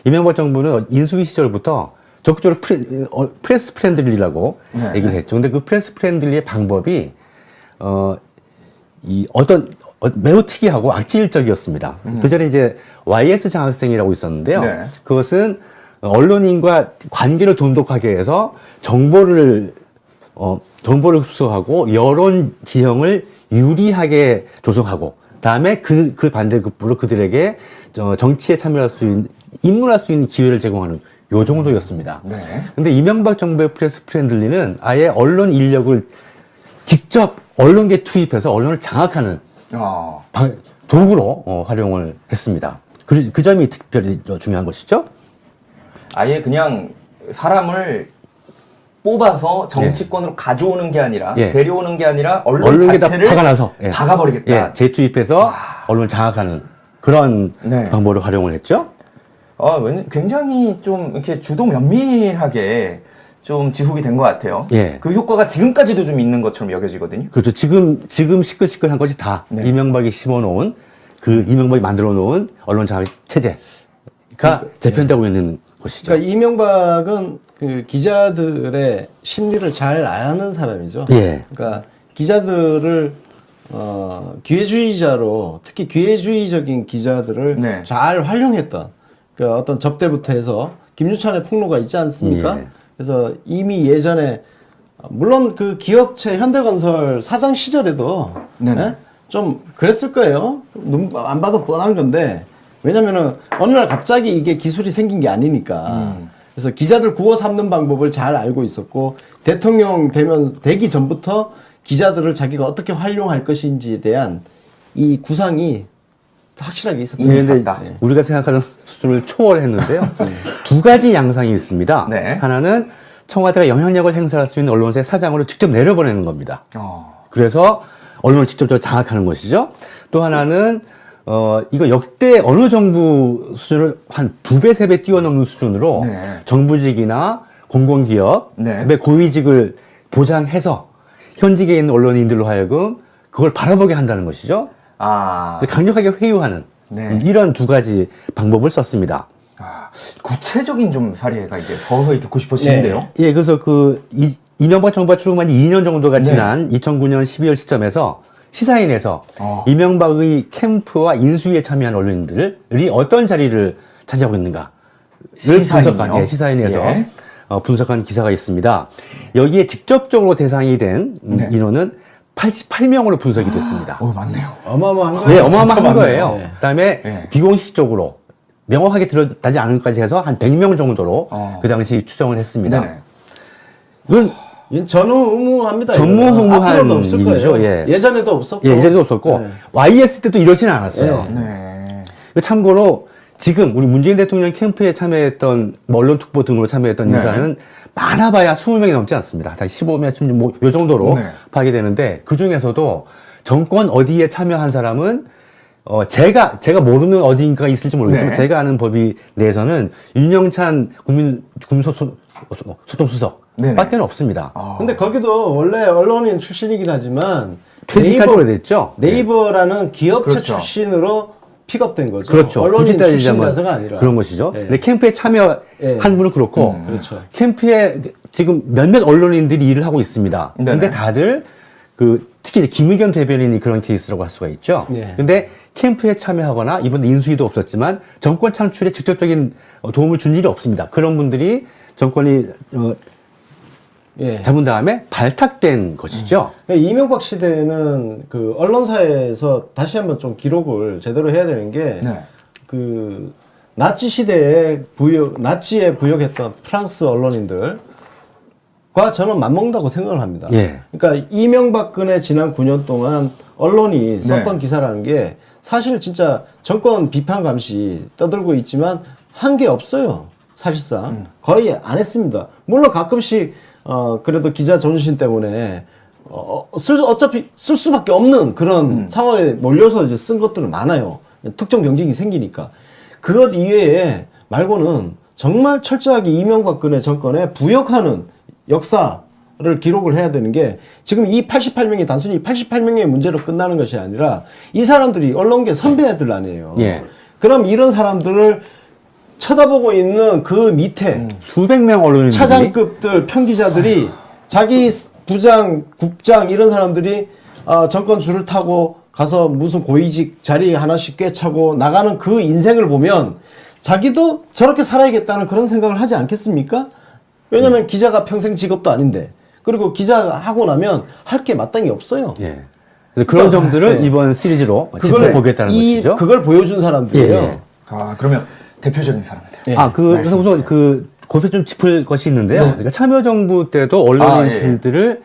이명박 정부는 인수위 시절부터 적극적으로 프레스 프렌들리라고 네. 얘기를 했죠. 근데 그 프레스 프렌들리의 방법이 매우 특이하고 악질적이었습니다. 그 전에 이제 YS 장학생이라고 있었는데요. 네. 그것은 언론인과 관계를 돈독하게 해서 정보를 흡수하고 여론 지형을 유리하게 조성하고, 다음에 그 반대급부로 그들에게 정치에 참여할 수 있는, 입문할 수 있는 기회를 제공하는 요 정도였습니다. 네. 근데 이명박 정부의 프레스 프렌들리는 아예 언론 인력을 직접 언론계에 투입해서 언론을 장악하는 도구로 활용을 했습니다. 그 점이 특별히 중요한 것이죠. 아예 그냥 사람을 뽑아서 정치권으로 가져오는 게 아니라 데려오는 게 아니라 언론 자체를 박아놔서 박아버리겠다. 재투입해서 언론을 장악하는 그런 방법을 활용을 했죠. 굉장히 좀 이렇게 주도 면밀하게 좀 지속이 된 것 같아요. 그 효과가 지금까지도 좀 있는 것처럼 여겨지거든요. 그렇죠. 지금 시끌시끌한 것이 다 이명박이 심어놓은, 이명박이 만들어놓은 언론 장악 체제가 재편되고 있는 것이죠. 그러니까 이명박은 그 기자들의 심리를 잘 아는 사람이죠. 그러니까 기자들을 기회주의자로, 특히 기회주의적인 기자들을 잘 활용했던, 그러니까 어떤 접대부터 해서 김유찬의 폭로가 있지 않습니까? 그래서 이미 예전에 물론 그 기업체 현대건설 사장 시절에도 좀 그랬을 거예요. 눈 안 봐도 뻔한 건데, 왜냐면은 어느 날 갑자기 이게 기술이 생긴 게 아니니까. 그래서 기자들 구워 삼는 방법을 잘 알고 있었고, 대통령 되기 전부터 기자들을 자기가 어떻게 활용할 것인지에 대한 이 구상이 확실하게 있었던 것 같다. 우리가 생각하는 수준을 초월했는데요. 두 가지 양상이 있습니다. 하나는 청와대가 영향력을 행사할 수 있는 언론사의 사장으로 직접 내려보내는 겁니다. 그래서 언론을 직접적으로 장악하는 것이죠. 또 하나는 이거 역대 어느 정부 수준을 한 2배, 3배 뛰어넘는 수준으로 정부직이나 공공기업의 고위직을 보장해서 현직에 있는 언론인들로 하여금 그걸 바라보게 한다는 것이죠. 강력하게 회유하는 이런 두 가지 방법을 썼습니다. 구체적인 좀 사례가 이제 서서히 듣고 싶어지는데요. 그래서 이명박 정부가 출범한 지 2년 정도가 지난 2009년 12월 시점에서 시사인에서 이명박의 캠프와 인수위에 참여한 언론인들이 어떤 자리를 차지하고 있는가를 분석한, 시사인에서 분석한 기사가 있습니다. 여기에 직접적으로 대상이 된 인원은 88명으로 분석이 됐습니다. 맞네요. 어마어마한 거예요. 어마어마한 거예요. 그다음에 비공식적으로 명확하게 드러나지 않은 것까지 해서 한 100명 정도로 그 당시 추정을 했습니다. 이건 전무후무합니다. 전무후무한 앞으로도 없을 일이죠. 거예요. 예전에도 없었고. 예전에도 없었고 YS 때도 이러지는 않았어요. 참고로 지금 우리 문재인 대통령 캠프에 참여했던 언론특보 등으로 참여했던 인사는 많아봐야 20명이 넘지 않습니다. 다 15명, 16명 요 정도로 파악이 되는데, 그 중에서도 정권 어디에 참여한 사람은 제가 모르는 어디인가 있을지 모르겠지만 제가 아는 법이 내에서는 윤영찬 국민소통수석 밖에는 없습니다. 근데 거기도 원래 언론인 출신이긴 하지만 퇴직할 때 됐죠. 네이버라는 기업체 출신으로 픽업된 거죠. 그렇죠. 언론인 출신이라서가 아니라 그런 것이죠. 근데 캠프에 참여한 분은 그렇고, 캠프에 지금 몇몇 언론인들이 일을 하고 있습니다. 근데 다들 특히 이제 김의겸 대변인이 그런 케이스라고 할 수가 있죠. 근데 캠프에 참여하거나 이번에 인수위도 없었지만 정권 창출에 직접적인 도움을 준 일이 없습니다. 그런 분들이 정권이 잡은 다음에 발탁된 것이죠. 이명박 시대는 그 언론사에서 다시 한번 좀 기록을 제대로 해야 되는 게, 그 나치 시대에 나치에 부역했던 프랑스 언론인들과 저는 맞먹는다고 생각을 합니다. 그러니까 이명박근혜 지난 9년 동안 언론이 썼던 기사라는 게 사실 진짜 정권 비판 감시 떠들고 있지만 한 게 없어요. 사실상 거의 안 했습니다. 물론 가끔씩 그래도 기자 자존심 때문에 어차피 쓸 수밖에 없는 그런 상황에 몰려서 이제 쓴 것들은 많아요. 특정 경쟁이 생기니까. 그것 이외에 말고는 정말 철저하게 이명박근혜 정권에 부역하는 역사를 기록을 해야 되는 게, 지금 이 88명이 단순히 88명의 문제로 끝나는 것이 아니라 이 사람들이 언론계 선배들 아니에요. 그럼 이런 사람들을 쳐다보고 있는 그 밑에 수백 명 언론인들이 차장급들 평기자들이 자기 부장, 국장 이런 사람들이 정권 줄을 타고 가서 무슨 고위직 자리 하나씩 꿰차고 나가는 그 인생을 보면 자기도 저렇게 살아야겠다는 그런 생각을 하지 않겠습니까? 왜냐면 기자가 평생 직업도 아닌데 그리고 기자 하고 나면 할 게 마땅히 없어요. 예. 그래서 그런 점들을 이번 시리즈로 짚어보겠다는 것이죠. 그걸 보여준 사람들이에요. 예. 그러면 대표적인 사람들. 예. 그래서 우선 고필 좀 짚을 것이 있는데요. 그러니까 참여정부 때도 언론인들을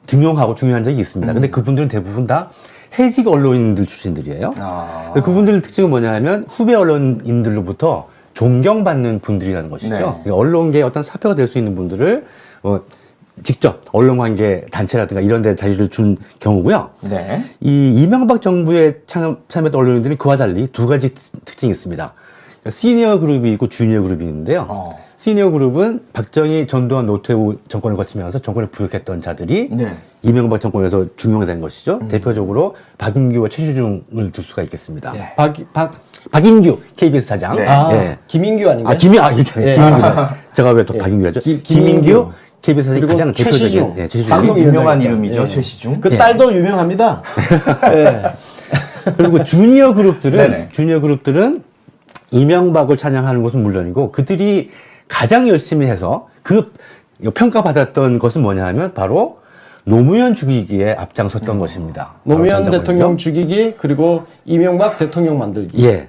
등용하고 중요한 적이 있습니다. 근데 그분들은 대부분 다 해직 언론인들 출신들이에요. 그분들 특징은 뭐냐 하면 후배 언론인들로부터 존경받는 분들이라는 것이죠. 그러니까 언론계의 어떤 사표가 될 수 있는 분들을 직접 언론관계 단체라든가 이런 데 자리를 준 경우고요. 네. 이 이명박 정부에 참여했던 언론인들은 그와 달리 두 가지 특징이 있습니다. 그러니까 시니어 그룹이 있고 주니어 그룹이 있는데요. 시니어 그룹은 박정희, 전두환, 노태우 정권을 거치면서 정권을 부역했던 자들이 이명박 정권에서 중용된 것이죠. 대표적으로 박인규와 최시중을 들 수가 있겠습니다. 박인규 KBS 사장. 김인규 아닌가요? 김인규. 제가 왜 또 박인규라죠? 김인규 KBS 사장이 가장 대표적인 최시중. 유명한 이름이죠. 최시중. 그 딸도 유명합니다. 그리고 주니어 그룹들은 이명박을 찬양하는 것은 물론이고 그들이 가장 열심히 해서 평가받았던 것은 뭐냐 하면 바로 노무현 죽이기에 앞장섰던 것입니다. 노무현 대통령 죽이기 그리고 이명박 대통령 만들기. 예.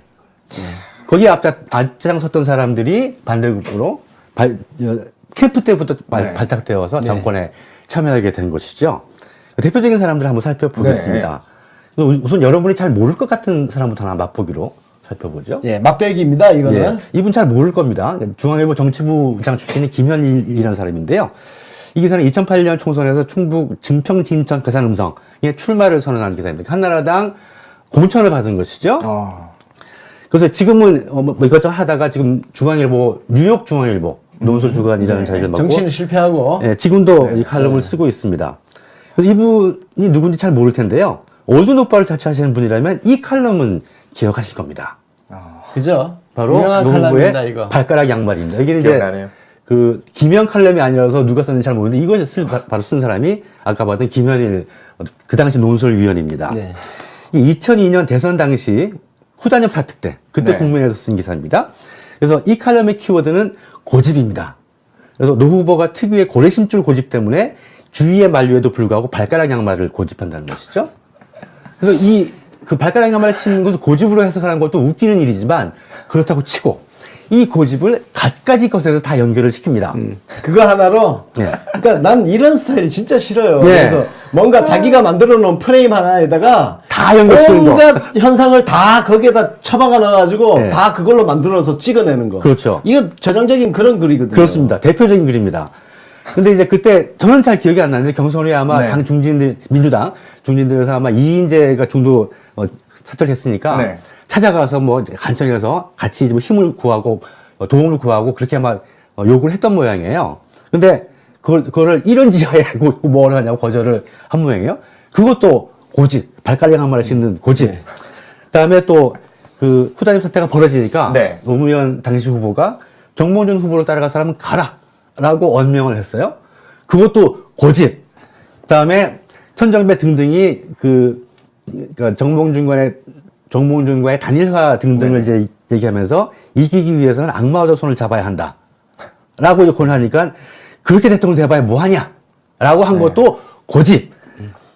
거기에 앞장섰던 사람들이 반대급부로 캠프 때부터 발탁되어서 정권에 참여하게 된 것이죠. 대표적인 사람들을 한번 살펴보겠습니다. 우선 여러분이 잘 모를 것 같은 사람부터 하나 맛보기로 살펴보죠. 예, 맛배기입니다, 이거는. 이분 잘 모를 겁니다. 중앙일보 정치부장 출신의 김현일이라는 사람인데요. 이 기사는 2008년 총선에서 충북 증평 진천 괴산 음성에 출마를 선언한 기사입니다. 한나라당 공천을 받은 것이죠. 그래서 지금은 이것저것 하다가 지금 중앙일보, 뉴욕 중앙일보 논술 주간이라는 자리를 맡고 정치는 실패하고 지금도 이 칼럼을 쓰고 있습니다. 이분이 누군지 잘 모를 텐데요. 올드 노빠를 자처하시는 분이라면 이 칼럼은 기억하실 겁니다. 그죠? 바로 노무부의 발가락 양말입니다. 이게 이제 김현 칼럼이 아니라서 누가 썼는지 잘 모르는데 이것을 바로 쓴 사람이 아까 봤던 김현일 그 당시 논설위원입니다. 2002년 대선 당시 후단협 사태 때 그때 국민에서 쓴 기사입니다. 그래서 이 칼럼의 키워드는 고집입니다. 그래서 노 후보가 특유의 고래심줄 고집 때문에 주위의 만류에도 불구하고 발가락 양말을 고집한다는 것이죠. 그래서 그 발가락 양말을 신는 것을 고집으로 해석하는 것도 웃기는 일이지만 그렇다고 치고 이 고집을 갖가지 것에서 다 연결을 시킵니다. 그거 하나로 그러니까 난 이런 스타일 진짜 싫어요. 그래서 뭔가 자기가 만들어 놓은 프레임 하나에다가 다 연결시키는 거. 온갖 현상을 다 거기에다 처박아 넣어가지고 다 그걸로 만들어서 찍어내는 거. 그렇죠. 이거 전형적인 그런 글이거든요. 그렇습니다. 대표적인 글입니다. 근데 이제 그때 저는 잘 기억이 안 나는데 경선이 아마 당 중진들, 민주당 중진들에서 아마 이인재가 중도 사퇴를 했으니까 찾아가서 간청해서 같이 힘을 구하고 도움을 구하고 그렇게 아마 요구를 했던 모양이에요. 근데 그거를 이런 지하에 뭘 하냐고 거절을 한 모양이에요. 그것도 고집, 발가락 양말을 신는 고집. 그다음에 또 그 후단협 사태가 벌어지니까 노무현 당시 후보가 정몽준 후보로 따라갈 사람은 가라라고 언명을 했어요. 그것도 고집. 그다음에 천정배 등등이 그러니까 정몽준과의 단일화 등등을 이제 얘기하면서 이기기 위해서는 악마와도 손을 잡아야 한다. 라고 이제 권하니까 그렇게 대통령 돼봐야 뭐하냐? 라고 한 것도 고집.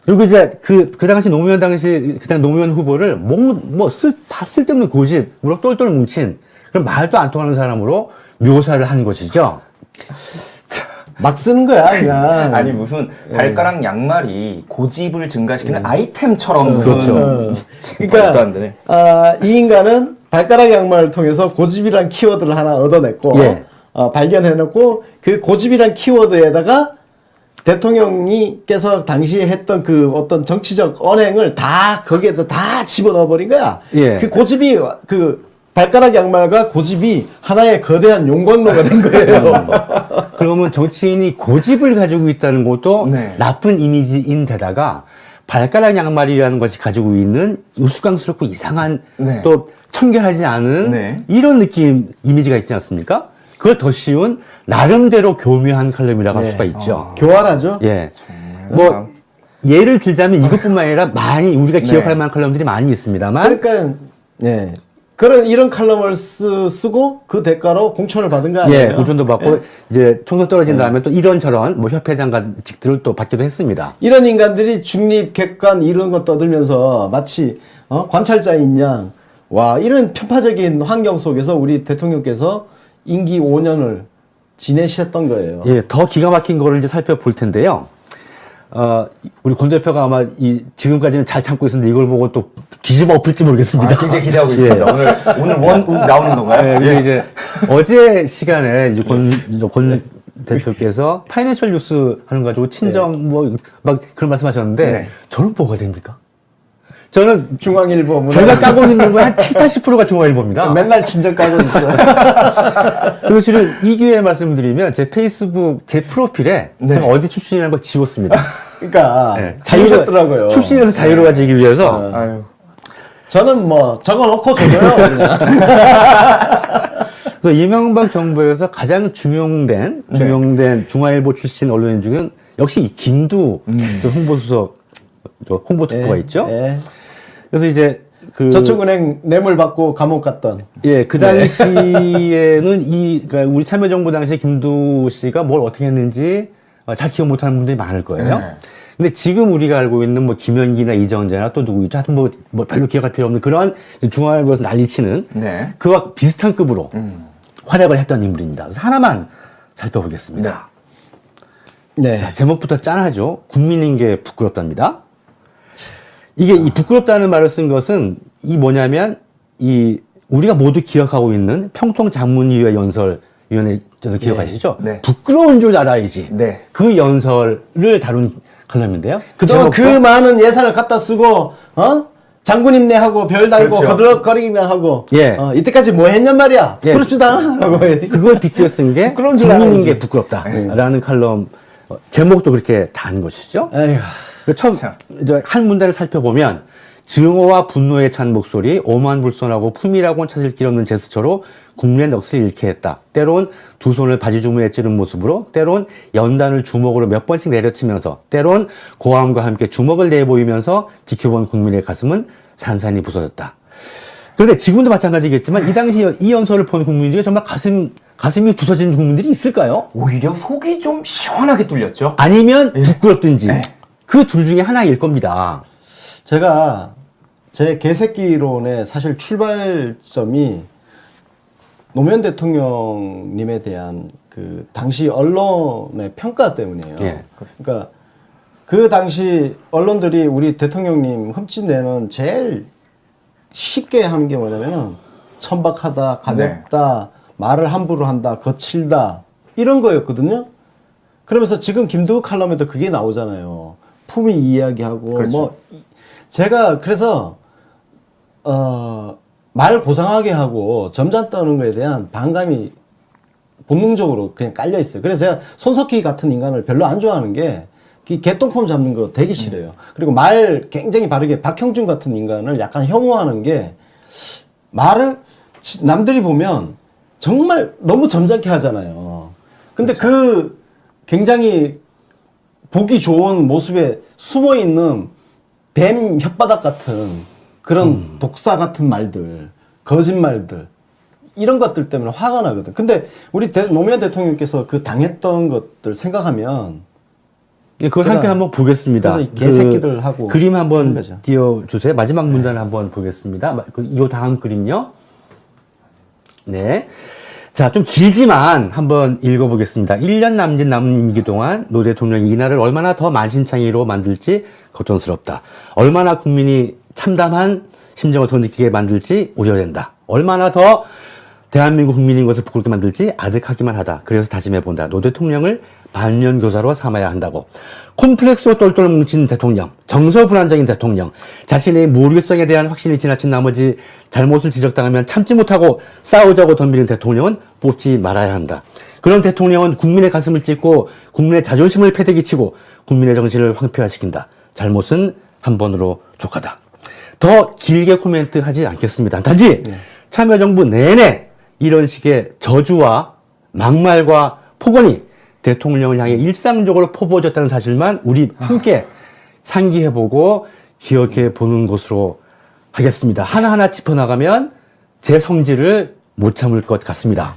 그리고 이제 그 당시 노무현 후보를 다 쓸데없는 고집으로 똘똘 뭉친 그런 말도 안 통하는 사람으로 묘사를 한 것이죠. 막 쓰는 거야, 그냥. 아니, 무슨 발가락 양말이 고집을 증가시키는 아이템처럼 무슨. 그러니까, 이 인간은 발가락 양말을 통해서 고집이란 키워드를 하나 얻어냈고, 발견해놓고, 그 고집이란 키워드에다가 대통령께서 당시에 했던 그 어떤 정치적 언행을 다 거기에다 다 집어넣어버린 거야. 그 고집이, 발가락 양말과 고집이 하나의 거대한 용광로가 된 거예요. 그러면 정치인이 고집을 가지고 있다는 것도 나쁜 이미지인 데다가 발가락 양말이라는 것이 가지고 있는 우스꽝스럽고 이상한 또 청결하지 않은 이런 느낌, 이미지가 있지 않습니까? 그걸 더 씌운 나름대로 교묘한 칼럼이라고 할 수가 있죠. 교활하죠? 예. 뭐, 예를 들자면 이것뿐만 아니라 많이 우리가 기억할 만한 칼럼들이 많이 있습니다만. 그러니까, 예. 이런 칼럼을 쓰고 그 대가로 공천을 받은 거 아니에요? 예, 공천도 받고, 이제 총선 떨어진 다음에 또 이런저런 뭐 협회장관직들을 또 받기도 했습니다. 이런 인간들이 중립, 객관 이런 거 떠들면서 마치, 관찰자인 양, 와, 이런 편파적인 환경 속에서 우리 대통령께서 임기 5년을 지내셨던 거예요. 예, 더 기가 막힌 거를 이제 살펴볼 텐데요. 우리 권 대표가 아마 지금까지는 잘 참고 있었는데 이걸 보고 또 뒤집어 엎을지 모르겠습니다. 굉장히 기대하고 있습니다. 예. 오늘 원욱 나오는 건가요? 예, 근데 이제 어제 시간에 이제 권 대표께서 파이낸셜 뉴스 하는 거 가지고 친정 뭐 막 그런 말씀하셨는데 저는 뭐가 됩니까? 저는 중앙일보 제가 까고 있는 거 한 70~80%가 중앙일보입니다. 맨날 친정 까고 있어요. 그리고 실은 이 기회에 말씀드리면 제 페이스북 제 프로필에 제가 어디 출신이라는 걸 지웠습니다. 그러니까 자유셨더라고요. 출신에서 자유를 가지기 위해서. 저는 뭐 적어놓고 줘요. 그래서 이명박 정부에서 가장 중용된 중앙일보 출신 언론인 중엔 역시 이 김두 홍보수석 홍보특보가 있죠. 그래서 이제 저축은행 뇌물 받고 감옥 갔던. 예, 그 당시에는 그러니까 우리 참여정부 당시에 김두 씨가 뭘 어떻게 했는지 잘 기억 못하는 분들이 많을 거예요. 근데 지금 우리가 알고 있는 뭐 김현기나 이정재나 또 누구 있죠? 하여튼 뭐 별로 기억할 필요 없는 그런 중앙일보에서 난리치는 그와 비슷한 급으로 활약을 했던 인물입니다. 그래서 하나만 살펴보겠습니다. 자, 제목부터 짠하죠. 국민인 게 부끄럽답니다. 이게 이 부끄럽다는 말을 쓴 것은 뭐냐면 우리가 모두 기억하고 있는 평통자문위원 연설위원회 저도 기억하시죠? 부끄러운 줄 알아야지. 그 연설을 다룬 칼럼인데요. 그동안 그 많은 예산을 갖다 쓰고 장군님네 하고 별 달고 거들거리기만 하고 이때까지 뭐 했냔 말이야. 부끄럽지도 않아. 그걸 빗대어 쓴 게 국민인 게 부끄럽다라는 칼럼 제목도 그렇게 단 것이죠. 처음 이제 한 문단을 살펴보면 증오와 분노에 찬 목소리, 오만 불손하고 품이라고는 찾을 길 없는 제스처로 국민의 넋을 잃게 했다. 때론 두 손을 바지 주머니에 찌른 모습으로, 때론 연단을 주먹으로 몇 번씩 내려치면서, 때론 고함과 함께 주먹을 내보이면서 지켜본 국민의 가슴은 산산이 부서졌다. 그런데 지금도 마찬가지겠지만 이 당시 이 연설을 본 국민 중에 정말 가슴이 부서진 국민들이 있을까요? 오히려 속이 좀 시원하게 뚫렸죠. 아니면 부끄럽든지 그 둘 중에 하나일 겁니다. 제가 제 개새끼론의 사실 출발점이 노무현 대통령님에 대한 그 당시 언론의 평가 때문이에요. 그러니까 그 당시 언론들이 우리 대통령님 흠집내는 제일 쉽게 하는 게 뭐냐면은 천박하다, 가볍다, 말을 함부로 한다, 거칠다 이런 거였거든요. 그러면서 지금 김두욱 칼럼에도 그게 나오잖아요. 품위 이야기하고 뭐 제가 그래서 말 고상하게 하고 점잖 떠는 거에 대한 반감이 본능적으로 그냥 깔려 있어요. 그래서 제가 손석희 같은 인간을 별로 안 좋아하는 게 개똥폼 잡는 거 되게 싫어요. 그리고 말 굉장히 바르게 박형준 같은 인간을 약간 혐오하는 게 말을 남들이 보면 정말 너무 점잖게 하잖아요. 근데 그 굉장히 보기 좋은 모습에 숨어 있는 뱀 혓바닥 같은 그런 독사 같은 말들, 거짓말들 이런 것들 때문에 화가 나거든. 근데 우리 노무현 대통령께서 그 당했던 것들 생각하면 그걸 함께 한번 보겠습니다. 개새끼들하고 그림 한번 띄워주세요. 마지막 문단을 한번 보겠습니다. 이 다음 그림요. 네. 자, 좀 길지만 한번 읽어보겠습니다. 1년 남짓 남은 임기 동안 노 대통령이 이 나라를 얼마나 더 만신창이로 만들지 걱정스럽다. 얼마나 국민이 참담한 심정을 더 느끼게 만들지 우려된다. 얼마나 더 대한민국 국민인 것을 부끄럽게 만들지 아득하기만 하다. 그래서 다짐해본다. 노 대통령을 반면교사로 삼아야 한다고. 콤플렉스로 똘똘 뭉친 대통령, 정서불안적인 대통령, 자신의 무리성에 대한 확신이 지나친 나머지 잘못을 지적당하면 참지 못하고 싸우자고 덤비는 대통령은 뽑지 말아야 한다. 그런 대통령은 국민의 가슴을 찢고 국민의 자존심을 패대기 치고 국민의 정신을 황폐화시킨다. 잘못은 한 번으로 족하다. 더 길게 코멘트 하지 않겠습니다. 단지 참여정부 내내 이런 식의 저주와 막말과 폭언이 대통령을 향해 일상적으로 퍼부어졌다는 사실만 우리 함께 상기해보고 기억해보는 것으로 하겠습니다. 하나하나 짚어나가면 제 성질을 못 참을 것 같습니다.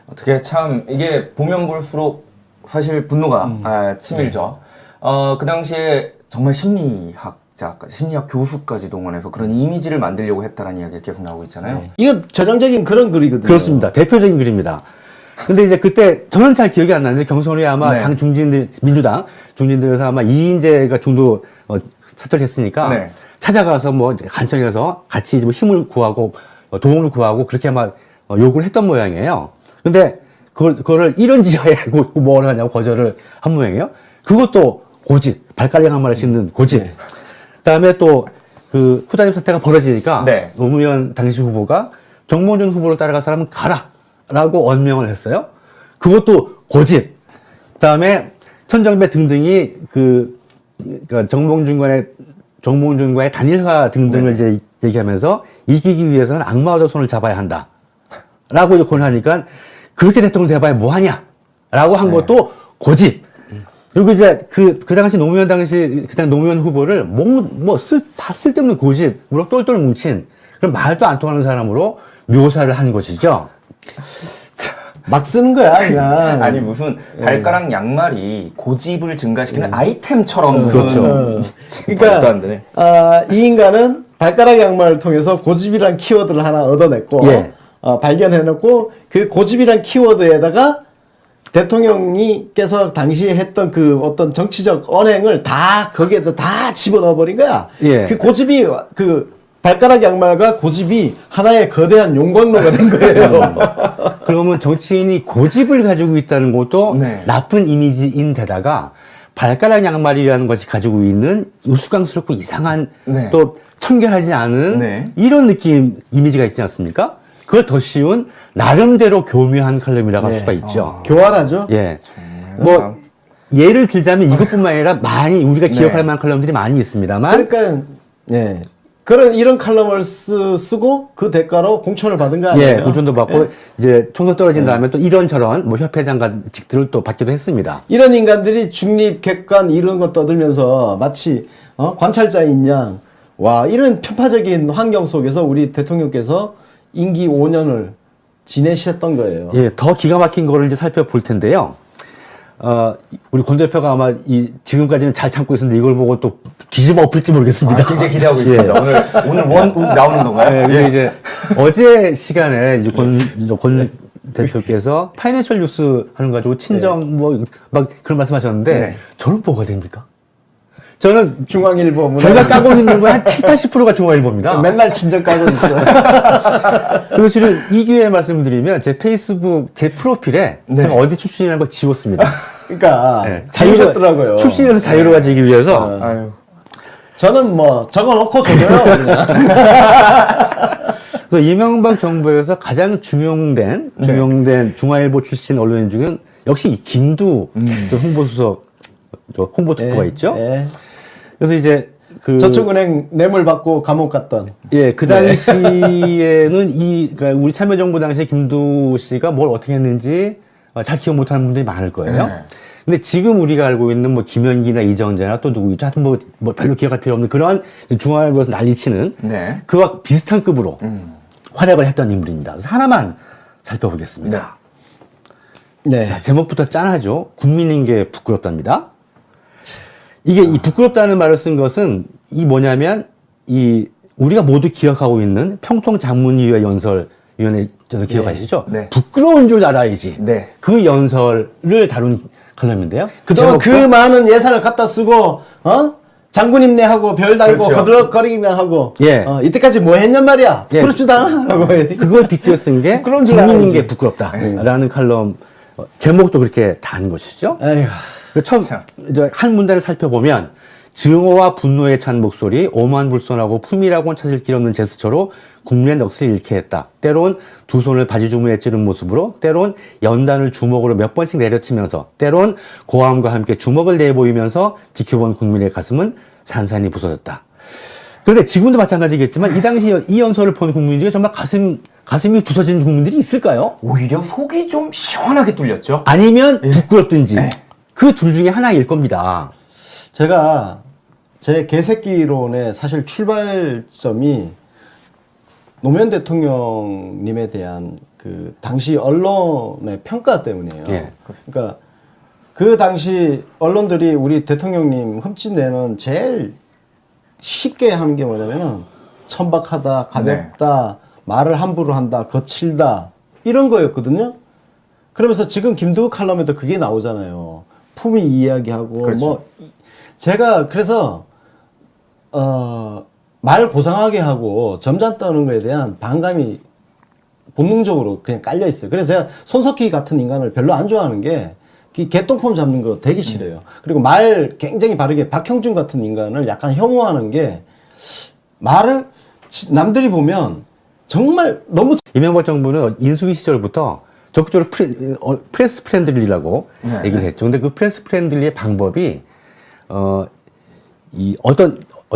어떻게 참 이게 보면 볼수록 사실 분노가 치밀죠. 그 당시에 정말 심리학자까지, 심리학 교수까지 동원해서 그런 이미지를 만들려고 했다는 이야기가 계속 나오고 있잖아요. 이거 전형적인 그런 글이거든요. 그렇습니다. 대표적인 글입니다. 근데 이제 그때 저는 잘 기억이 안 나는데 경선에 아마 네. 당 중진들, 민주당 중진들에서 아마 이인재가 중도 사퇴했으니까 네. 찾아가서 뭐 이제 간청해서 같이 좀 힘을 구하고 도움을 구하고 그렇게 막 요구를 했던 모양이에요. 근데 그거를 이런 지하에 뭘 하냐고 거절을 한 모양이에요. 그것도 고집, 발가락 한 마리 씻는 고집. 그다음에 또 그 후다님 사태가 벌어지니까 네. 노무현 당시 후보가 정몽준 후보를 따라갈 사람은 가라라고 언명을 했어요. 그것도 고집. 그다음에 천정배 등등이 그러니까 정몽준과의 단일화 등등을 이제 얘기하면서 이기기 위해서는 악마와도 손을 잡아야 한다. 라고 이제 권하니까 그렇게 대통령 돼봐야 뭐하냐? 라고 한 것도 고집. 그리고 이제 그 당시 노무현 후보를 다 쓸데없는 고집으로 똘똘 뭉친 그런 말도 안 통하는 사람으로 묘사를 한 것이죠. 막 쓰는 거야, 그냥. 아니 무슨 발가락 양말이 고집을 증가시키는 아이템처럼 무슨 그렇죠. 말도 안 되네. 이 인간은 발가락 양말을 통해서 고집이란 키워드를 하나 얻어냈고 발견해놓고 그 고집이란 키워드에다가 대통령께서 당시에 했던 그 어떤 정치적 언행을 다 거기에다 다 집어넣어버린 거야. 예. 그 고집이 그 발가락 양말과 고집이 하나의 거대한 용광로가 된 거예요. 그러면 정치인이 고집을 가지고 있다는 것도 네. 나쁜 이미지인데다가 발가락 양말이라는 것이 가지고 있는 우스꽝스럽고 이상한 네. 또 청결하지 않은 네. 이런 이미지가 있지 않습니까? 그걸 더 씌운 나름대로 교묘한 칼럼이라고 할 수가 있죠. 교활하죠. 예. 참. 뭐 예를 들자면 이것뿐만 아니라 많이 우리가 기억할 만한 칼럼들이 많이 있습니다만 그러니까 이런 칼럼을 쓰고 그 대가로 공천을 받은 거 아니에요? 예, 공천도 받고 이제 총선 떨어진 다음에 또 이런저런 뭐 협회장관직들을 또 받기도 했습니다. 이런 인간들이 중립, 객관 이런 거 떠들면서 마치 관찰자인 양, 와 이런 편파적인 환경 속에서 우리 대통령께서 임기 5년을 지내셨던 거예요. 예, 더 기가 막힌 거를 이제 살펴볼 텐데요. 우리 권 대표가 아마 지금까지는 잘 참고 있었는데 이걸 보고 또 뒤집어 엎을지 모르겠습니다. 굉장히 기대하고 있습니다. 오늘 원욱 나오는 건가요? 예, 근데 이제 어제 시간에 이제 권 대표께서 파이낸셜 뉴스 하는 거 가지고 친정 막 그런 말씀하셨는데 저는 뭐가 됩니까? 저는 중앙일보 제가 까고 있는 거 한 70~80%가 중앙일보입니다. 맨날 친정 까고 있어요. 그리고 실은 이 기회에 말씀드리면 제 페이스북 제 프로필에 제가 어디 출신이라는 걸 지웠습니다. 그러니까 자유셨더라고요. 출신에서 자유로워지기 위해서. 아유. 저는 뭐 적어놓고 줘요. 그래서 이명박 정부에서 가장 중용된 중앙일보 출신 언론인 중은 역시 이 김두 홍보수석 홍보 특보가 있죠. 그래서 이제 저축은행 뇌물 받고 감옥 갔던. 예, 그 당시에는 그러니까 우리 참여정부 당시에 김두 씨가 뭘 어떻게 했는지 잘 기억 못하는 분들이 많을 거예요. 근데 지금 우리가 알고 있는 뭐 김현기나 이정재나 또 누구 있죠? 하여튼 뭐 별로 기억할 필요 없는 그런 중앙일보에서 난리치는 그와 비슷한 급으로 활약을 했던 인물입니다. 그래서 하나만 살펴보겠습니다. 자, 제목부터 짠하죠. 국민인 게 부끄럽답니다. 이게 이 부끄럽다는 말을 쓴 것은 뭐냐면 우리가 모두 기억하고 있는 평통장문위원회 연설위원회 기억하시죠? 부끄러운 줄 알아야지. 그 연설을 다룬 칼럼인데요. 그동안 그 많은 예산을 갖다 쓰고 장군님 내하고 별 달고 거들거리기만 하고 이때까지 뭐 했냔 말이야. 부끄럽지도 않아. 그걸 빗대어 쓴 게 국민인 게 부끄럽다라는 칼럼 제목도 그렇게 단 것이죠. 처음 한 문단을 살펴보면 증오와 분노에 찬 목소리, 오만불손하고 품이라고는 찾을 길 없는 제스처로 국민의 넋을 잃게 했다. 때론 두 손을 바지 주머니에 찌른 모습으로, 때론 연단을 주먹으로 몇 번씩 내려치면서, 때론 고함과 함께 주먹을 내보이면서 지켜본 국민의 가슴은 산산이 부서졌다. 그런데 지금도 마찬가지겠지만 이 당시 이 연설을 본 국민 중에 정말 가슴이 부서지는 국민들이 있을까요? 오히려 속이 좀 시원하게 뚫렸죠. 아니면 부끄럽든지 네. 그 둘 중에 하나일 겁니다. 제가 제 개새끼론의 사실 출발점이 노무현 대통령님에 대한 그 당시 언론의 평가 때문이에요. 예. 그러니까 그 당시 언론들이 우리 대통령님 흠집내는 제일 쉽게 하는 게 뭐냐면은 천박하다, 가볍다, 말을 함부로 한다, 거칠다 이런 거였거든요. 그러면서 지금 김두국 칼럼에도 그게 나오잖아요. 품위 이야기하고 그렇죠. 뭐 제가 그래서 말 고상하게 하고 점잖 떠는 거에 대한 반감이 본능적으로 그냥 깔려 있어요. 그래서 제가 손석희 같은 인간을 별로 안 좋아하는 게 개똥폼 잡는 거 되게 싫어요. 그리고 말 굉장히 바르게 박형준 같은 인간을 약간 혐오하는 게 말을 남들이 보면 정말 너무 이명박 정부는 인수위 시절부터 적극적으로 프레스 프렌들리라고 네. 얘기를 했죠. 근데 그 프레스 프렌들리의 방법이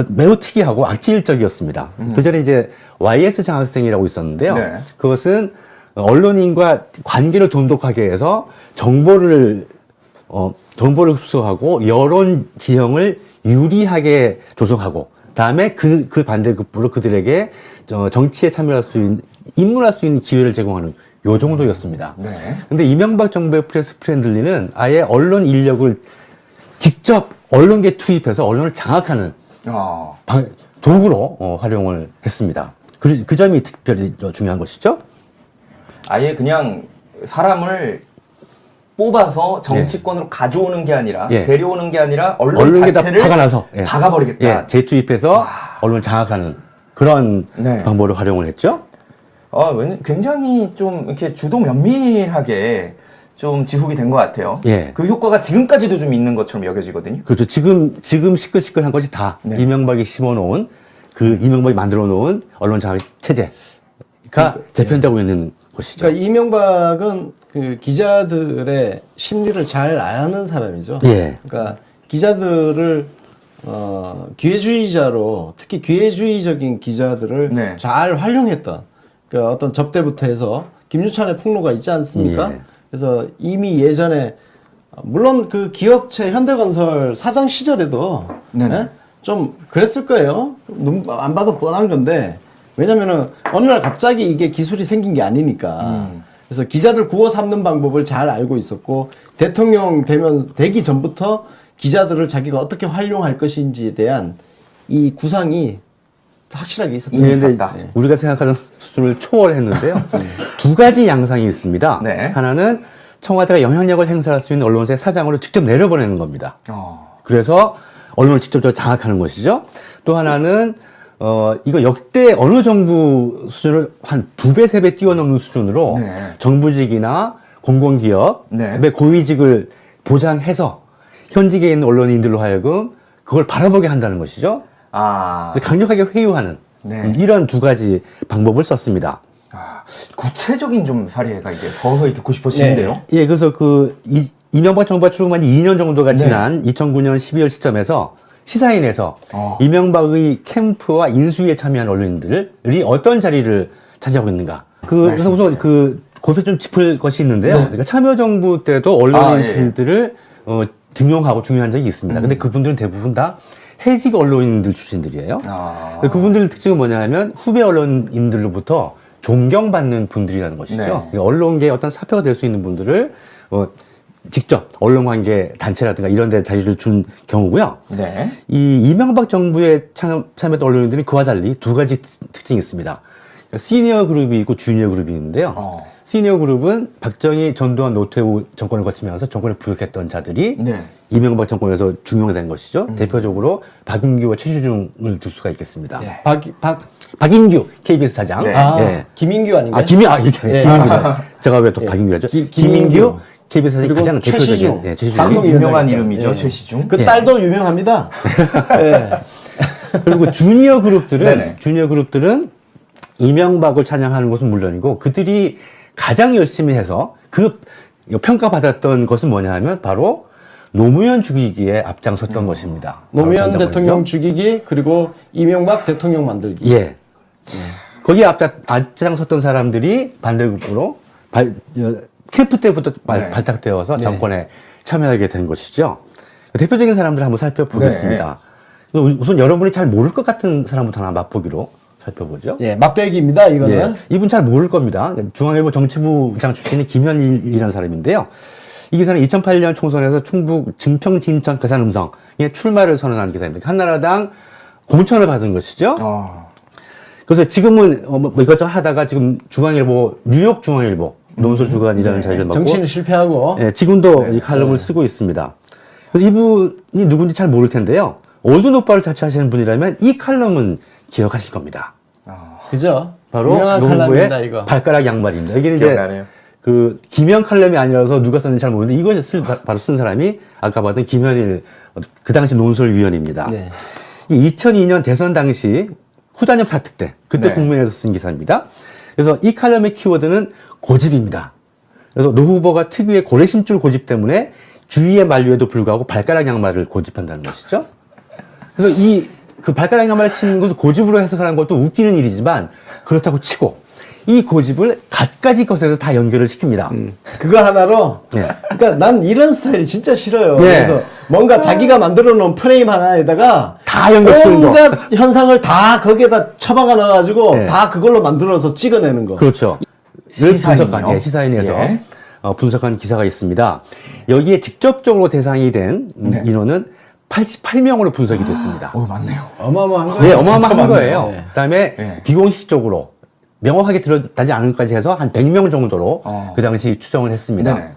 매우 특이하고 악질적이었습니다. 그 전에 이제 YS 장학생이라고 있었는데요. 네. 그것은 언론인과 관계를 돈독하게 해서 정보를 흡수하고 여론 지형을 유리하게 조성하고 다음에 그 반대급부로 그들에게 정치에 참여할 수 있는 입문할 수 있는 기회를 제공하는 요 정도였습니다. 네. 근데 이명박 정부의 프레스 프렌들리는 아예 언론 인력을 직접 언론계에 투입해서 언론을 장악하는 도구로 활용을 했습니다. 그 점이 특별히 중요한 것이죠. 아예 그냥 사람을 뽑아서 정치권으로 가져오는 게 아니라 데려오는 게 아니라 언론 자체를 박아놔서 박아버리겠다. 재투입해서 언론을 장악하는 그런 방법을 활용을 했죠. 굉장히 좀 이렇게 주도 면밀하게 좀 지속이 된 것 같아요. 예. 그 효과가 지금까지도 좀 있는 것처럼 여겨지거든요. 그렇죠. 지금 시끌시끌한 것이 다 이명박이 심어놓은 이명박이 만들어놓은 언론 장악 체제가 재편되고 있는 것이죠. 그러니까 이명박은 그 기자들의 심리를 잘 아는 사람이죠. 예. 그러니까 기자들을 기회주의자로 특히 기회주의적인 기자들을 잘 활용했던 그러니까 어떤 접대부터 해서 김유찬의 폭로가 있지 않습니까? 예. 그래서 이미 예전에 물론 그 기업체 현대건설 사장 시절에도 좀 그랬을 거예요. 눈 안 봐도 뻔한 건데 왜냐면은 어느 날 갑자기 이게 기술이 생긴 게 아니니까. 그래서 기자들 구워 삼는 방법을 잘 알고 있었고 대통령 되기 전부터 기자들을 자기가 어떻게 활용할 것인지에 대한 이 구상이 확실하게 있었던 것 같다. 우리가 생각하는 수준을 초월했는데요. 두 가지 양상이 있습니다. 하나는 청와대가 영향력을 행사할 수 있는 언론사의 사장으로 직접 내려보내는 겁니다. 그래서 언론을 직접 장악하는 것이죠. 또 하나는 이거 역대 어느 정부 수준을 한 2배, 3배 뛰어넘는 수준으로 정부직이나 공공기업의 고위직을 보장해서 현직에 있는 언론인들로 하여금 그걸 바라보게 한다는 것이죠. 강력하게 회유하는 이런 두 가지 방법을 썼습니다. 구체적인 좀 사례가 이제 서서히 듣고 싶어지는데요. 예, 그래서 이명박 정부가 출범한 지 2년 정도가 지난 2009년 12월 시점에서 시사인에서 이명박의 캠프와 인수위에 참여한 언론인들이 어떤 자리를 차지하고 있는가. 그래서 우선 골프 좀 짚을 것이 있는데요. 그러니까 참여정부 때도 언론인들을 등용하고 중요한 적이 있습니다. 근데 그분들은 대부분 다 해직 언론인들 출신들이에요. 그분들 특징은 뭐냐면 후배 언론인들로부터 존경받는 분들이라는 것이죠. 언론계의 어떤 사표가 될 수 있는 분들을 직접 언론관계 단체라든가 이런 데 자리를 준 경우고요. 이 이명박 정부에 참여했던 언론인들은 그와 달리 두 가지 특징이 있습니다. 시니어 그룹이 있고 주니어 그룹이 있는데요. 시니어 그룹은 박정희, 전두환, 노태우 정권을 거치면서 정권을 부역했던 자들이 이명박 정권에서 중용된 것이죠. 대표적으로 박인규와 최시중을 들 수가 있겠습니다. 박인규 KBS 사장. 김인규 아닌가요? 김인규. 제가 왜 또 박인규라죠? 김인규 KBS 사장이 가장 대표적인 최시중. 유명한 이름이죠. 최시중. 그 딸도 유명합니다. 그리고 주니어 그룹들은 이명박을 찬양하는 것은 물론이고 그들이 가장 열심히 해서 평가받았던 것은 뭐냐 하면 바로 노무현 죽이기에 앞장섰던 것입니다. 노무현 바로 대통령 죽이기 그리고 이명박 대통령 만들기. 예. 거기에 앞장섰던 사람들이 반대급부로 캠프 때부터 발탁되어서 정권에 참여하게 된 것이죠. 대표적인 사람들을 한번 살펴보겠습니다. 우선 여러분이 잘 모를 것 같은 사람부터 하나 맛보기로 살펴보죠. 예, 맛배기입니다, 이거는. 예, 이분 잘 모를 겁니다. 중앙일보 정치부장 출신의 김현일이라는 사람인데요. 이 기사는 2008년 총선에서 충북 증평 진천 괴산 음성에 출마를 선언한 기사입니다. 한나라당 공천을 받은 것이죠. 그래서 지금은 뭐 이것저것 하다가 지금 중앙일보, 뉴욕 중앙일보 논술 주간이라는 자리를 맡고 정치는 실패하고. 예, 지금도 이 칼럼을 쓰고 있습니다. 그래서 이분이 누군지 잘 모를 텐데요. 올드노빠를 자처하시는 분이라면 이 칼럼은 기억하실 겁니다. 그죠? 바로 유명한 노무부의 칼럼입니다, 이거. 발가락 양말입니다. 이게 기억나네요. 이제 그 김현 칼럼이 아니라서 누가 썼는지 잘 모르는데 이것을 바로 쓴 사람이 아까 봤던 김현일 그 당시 논설위원입니다. 네. 2002년 대선 당시 후단협 사태 때 그때 네. 국면에서 쓴 기사입니다. 그래서 이 칼럼의 키워드는 고집입니다. 그래서 노 후보가 특유의 고래심줄 고집 때문에 주위의 만류에도 불구하고 발가락 양말을 고집한다는 것이죠. 그래서 그 발가락 양말을 신는 것을 고집으로 해석하는 것도 웃기는 일이지만 그렇다고 치고 이 고집을 갖가지 것에서 다 연결을 시킵니다. 그거 하나로. 예. 그러니까 난 이런 스타일 진짜 싫어요. 예. 그래서 뭔가 자기가 만들어 놓은 프레임 하나에다가 다 연결시키는 거. 온갖 현상을 다 거기에다 처박아 넣어가지고 예. 다 그걸로 만들어서 찍어내는 거. 그렇죠. 시사인이요? 시사인에서 예. 분석한 기사가 있습니다. 여기에 직접적으로 대상이 된 인원은 88명으로 분석이 됐습니다. 맞네요. 어마어마한 거예요. 네, 진짜 어마어마한 많네요. 거예요. 예. 그다음에 예. 비공식적으로 명확하게 드러나지 않은 것까지 해서 한 100명 정도로 그 당시 추정을 했습니다. 네.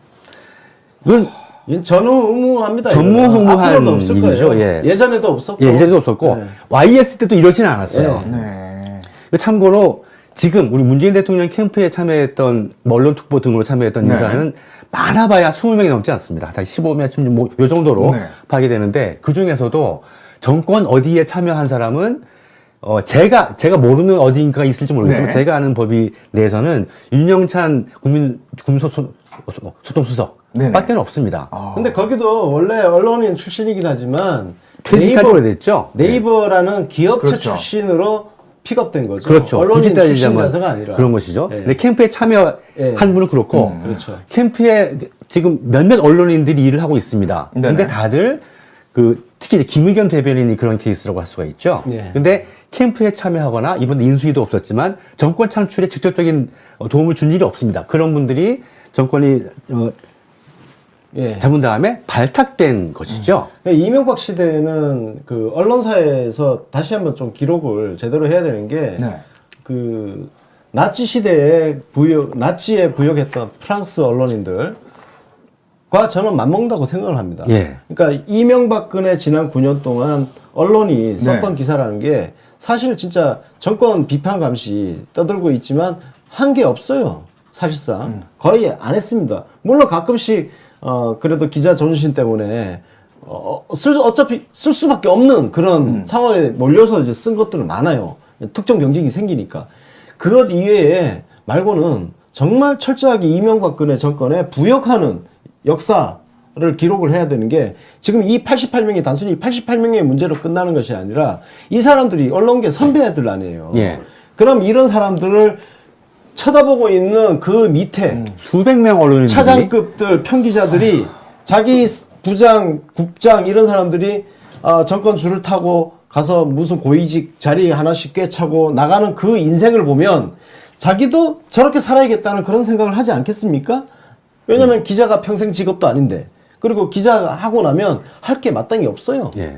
이건 이건 전무후무합니다. 전무후무한 앞으로도 없을 일이죠. 거예요. 예. 예전에도 없었고. 예전에도 없었고 네. YS 때도 이러지는 않았어요. 네. 참고로 지금 우리 문재인 대통령 캠프에 참여했던 언론 특보 등으로 참여했던 네. 인사는 많아봐야 20명이 넘지 않습니다. 다 15명, 16명 뭐 요 정도로 네. 파악이 되는데 그 중에서도 정권 어디에 참여한 사람은 제가 모르는 어디인가가 있을지 모르겠지만 네. 제가 아는 법이 내에서는 윤영찬 국민소통수석 네네. 밖에는 없습니다. 근데 거기도 원래 언론인 출신이긴 하지만 퇴직한 지 오래됐죠? 네이버라는 기업체 그렇죠. 출신으로 픽업된 거죠. 그렇죠. 언론인 굳이 따지자면 출신이라서가 아니라. 그런 것이죠. 예. 근데 캠프에 참여한 예. 분은 그렇고 그렇죠. 캠프에 지금 몇몇 언론인들이 일을 하고 있습니다. 네네. 근데 다들 특히 이제 김의겸 대변인이 그런 케이스라고 할 수가 있죠. 네. 근데 캠프에 참여하거나 이번 인수위도 없었지만 정권 창출에 직접적인 도움을 준 일이 없습니다. 그런 분들이 정권이 예. 잡은 다음에 발탁된 것이죠. 그러니까 이명박 시대에는 그 언론사에서 다시 한번 좀 기록을 제대로 해야 되는 게 그 나치 시대에 나치에 부역했던 프랑스 언론인들과 저는 맞먹는다고 생각을 합니다. 예. 그러니까 이명박근혜 지난 9년 동안 언론이 썼던 기사라는 게 사실 진짜 정권 비판 감시 떠들고 있지만 한 게 없어요. 사실상 거의 안 했습니다. 물론 가끔씩 그래도 기자 존신 때문에 어차피 쓸 수밖에 없는 그런 상황에 몰려서 이제 쓴 것들은 많아요. 특정 경쟁이 생기니까. 그것 이외에 말고는 정말 철저하게 이명박근혜 정권에 부역하는 역사를 기록을 해야 되는 게 지금 이 88명이 단순히 88명의 문제로 끝나는 것이 아니라 이 사람들이 언론계 선배들 아니에요. 예. 그럼 이런 사람들을 쳐다보고 있는 그 밑에 수백 명 언론인들이 차장급들 평기자들이 자기 부장, 국장 이런 사람들이 정권 줄을 타고 가서 무슨 고위직 자리 하나씩 꿰차고 나가는 그 인생을 보면 자기도 저렇게 살아야겠다는 그런 생각을 하지 않겠습니까? 왜냐면 기자가 평생 직업도 아닌데 그리고 기자가 하고 나면 할 게 마땅히 없어요. 예.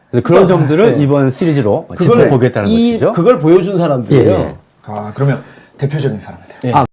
그래서 그런 점들을 네. 이번 시리즈로 짚어보겠다는 것이죠. 그걸 보여준 사람들이에요. 예. 그러면 대표적인 사람들. 예.